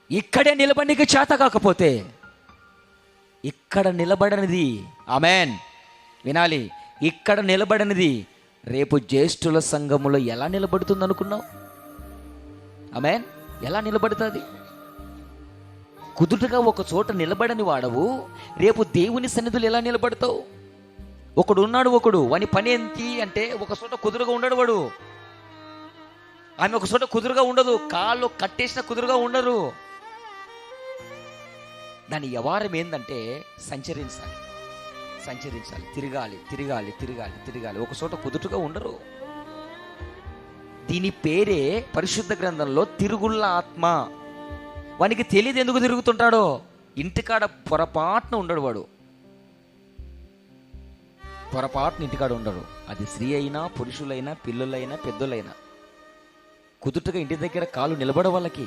ఇక్కడే నిలబడికి చేత కాకపోతే ఇక్కడ నిలబడనిది, ఆమెన్, వినాలి, ఇక్కడ నిలబడనిది రేపు జ్యేష్ఠుల సంఘములో ఎలా నిలబడుతుంది అనుకున్నావు? ఆమెన్, ఎలా నిలబడుతుంది? కుదుటగా ఒక చోట నిలబడని వాడవు రేపు దేవుని సన్నిధులు ఎలా నిలబడతావు? ఒకడు వాని పని ఏంటి అంటే ఒక చోట కుదురుగా ఉండడు వాడు. ఆమె ఒక చోట కుదురుగా ఉండదు, కాళ్ళు కట్టేసిన కుదురుగా ఉండరు. దాని వ్యవహారం ఏంటంటే సంచరించాలి, తిరగాలి. ఒక చోట కుదురుగా ఉండరు. దీని పేరే పరిశుద్ధ గ్రంథంలో తిరుగుళ్ళ ఆత్మ. వానికి తెలియదు ఎందుకు తిరుగుతుంటాడో. ఇంటికాడ పొరపాటున ఉండడు వాడు, పొరపాటున ఇంటికాడ ఉండడు. అది స్త్రీ అయినా పురుషులైనా పిల్లులైనా పెద్దలైనా కుదుటగా ఇంటి దగ్గర కాలు నిలబడ వాళ్ళకి